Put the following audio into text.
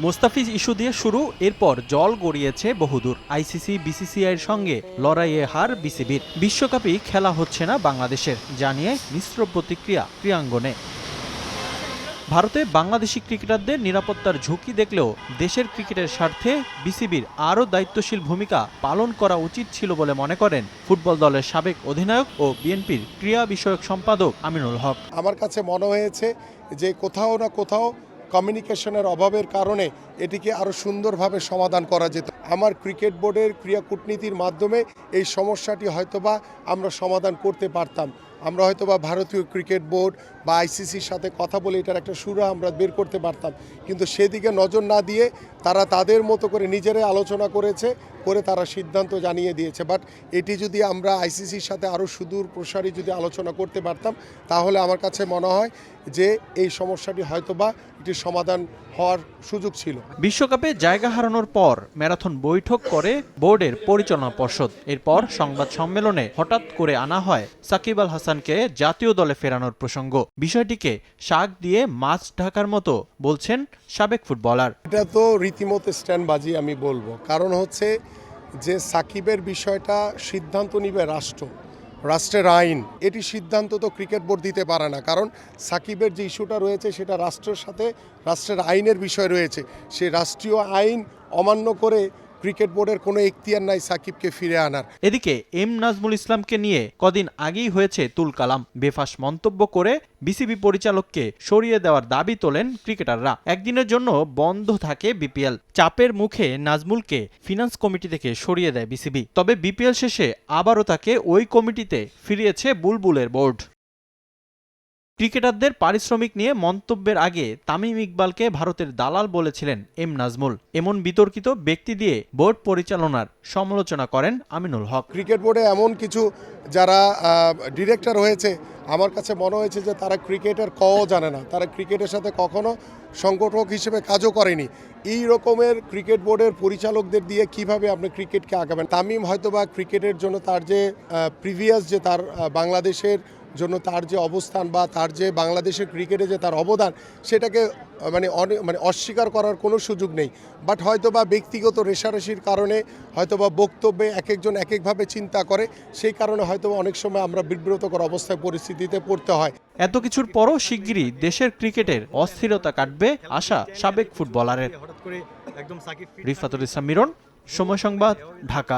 Mustafiz issue দিয়ে শুরু, এরপর জল গড়িয়েছে বহুদূর। আইসিসি বিসিসিআইয়ের সঙ্গে লড়াইয়ে হার বিসিবির। বিশ্বকাপই খেলা হচ্ছে না বাংলাদেশের, জানিয়ে মিশ্র প্রতিক্রিয়া ক্রীড়াঙ্গনে। ভারতে বাংলাদেশি ক্রিকেটারদের নিরাপত্তার ঝুঁকি দেখলেও দেশের ক্রিকেটের স্বার্থে বিসিবির আরও দায়িত্বশীল ভূমিকা পালন করা উচিত ছিল বলে মনে করেন ফুটবল দলের সাবেক অধিনায়ক ও বিএনপির ক্রীড়া বিষয়ক সম্পাদক আমিনুল হক। আমার কাছে মনে হয়েছে যে কোথাও না কোথাও কমিউনিকেশনের অভাবের কারণে এটিকে আরও সুন্দরভাবে সমাধান করা যেত। আমার ক্রিকেট বোর্ডের ক্রীড়া কূটনীতির মাধ্যমে এই সমস্যাটি হয়তোবা আমরা সমাধান করতে পারতাম। আমরা হয়তোবা ভারতীয় ক্রিকেট বোর্ড বা আইসিসির সাথে কথা বলে এটার একটা সুরা আমরা বের করতে পারতাম, কিন্তু সেদিকে নজর না দিয়ে তারা তাদের মতো করে নিজেরাই আলোচনা করে তারা সিদ্ধান্ত জানিয়ে দিয়েছে। বাট এটি যদি আমরা আইসিসির সাথে আরও সুদূর প্রসারী যদি আলোচনা করতে পারতাম, তাহলে আমার কাছে মনে হয় যে এই সমস্যাটি হয়তোবা এটির সমাধান হওয়ার সুযোগ ছিল। বিশ্বকাপে জায়গা হারানোর পর ম্যারাথন বৈঠক করে বোর্ডের পরিচালনা পর্ষদ। এরপর সংবাদ সম্মেলনে হঠাৎ করে আনা হয় সাকিব আল হাসানকে জাতীয় দলে ফেরানোর প্রসঙ্গ। বিষয়টিকে শাক দিয়ে মাছ ঢাকার মতো বলছেন সাবেক ফুটবলার। এটা তো রীতিমতো স্ট্যান্ডবাজি আমি বলবো, কারণ হচ্ছে যে সাকিবের বিষয়টা সিদ্ধান্ত নিবে রাষ্ট্রের আইন। এটি সিদ্ধান্ত তো ক্রিকেট বোর্ড দিতে পারে না, কারণ সাকিবের যে ইস্যুটা রয়েছে সেটা রাষ্ট্রের আইনের বিষয় রয়েছে। সেই রাষ্ট্রীয় আইন অমান্য করে ক্রিকেট বোর্ডের কোনো এখতিয়ার নাই সাকিবকে ফিরে আনার। এদিকে এম নাজমুল ইসলামকে নিয়ে কদিন আগেই হয়েছে তুলকালাম। বেফাঁস মন্তব্য করে বিসিবি পরিচালককে সরিয়ে দেওয়ার দাবি তোলেন ক্রিকেটাররা। একদিনের জন্য বন্ধ থাকে বিপিএল। চাপের মুখে নাজমুলকে ফিনান্স কমিটি থেকে সরিয়ে দেয় বিসিবি। তবে বিপিএল শেষে আবারও তাকে ওই কমিটিতে ফিরিয়েছে বুলবুলের বোর্ড। ক্রিকেটারদের পারিশ্রমিক নিয়ে মন্তব্যের আগে তামিম ইকবালকে ভারতের দালাল বলেছিলেন এম নাজমুল। এমন বিতর্কিত ব্যক্তি দিয়ে বোর্ড পরিচালনার সমালোচনা করেন আমিনুল হক। ক্রিকেট বোর্ডে এমন কিছু যারা ডিরেক্টর হয়েছে, আমার কাছে মনে হয়েছে যে তারা ক্রিকেটের কও জানে না, তারা ক্রিকেটের সাথে কখনো সংগঠক হিসেবে কাজও করেনি। এই রকমের ক্রিকেট বোর্ডের পরিচালকদের দিয়ে কিভাবে আপনি ক্রিকেটকে আগাবেন? তামিম হয়তোবা ক্রিকেটের জন্য তার যে প্রিভিয়াস যে তার বাংলাদেশের জন্য তার যে অবস্থান বা তার যে বাংলাদেশের ক্রিকেটে যে তার অবদান, সেটাকে অস্বীকার করার কোনো সুযোগ নেই। বাট হয়তোবা ব্যক্তিগত রেষারেষির কারণে হয়তোবা বক্তব্যে এক একজন এক একভাবে চিন্তা করে, সেই কারণে হয়তোবা অনেক সময় আমরা বিব্রতকর অবস্থায় পরিস্থিতিতে পড়তে হয়। এত কিছুর পরও শিগগিরই দেশের ক্রিকেটের অস্থিরতা কাটবে আশা সাবেক ফুটবলারের। রিফাতুল ইসলাম মিরন, সময় সংবাদ, ঢাকা।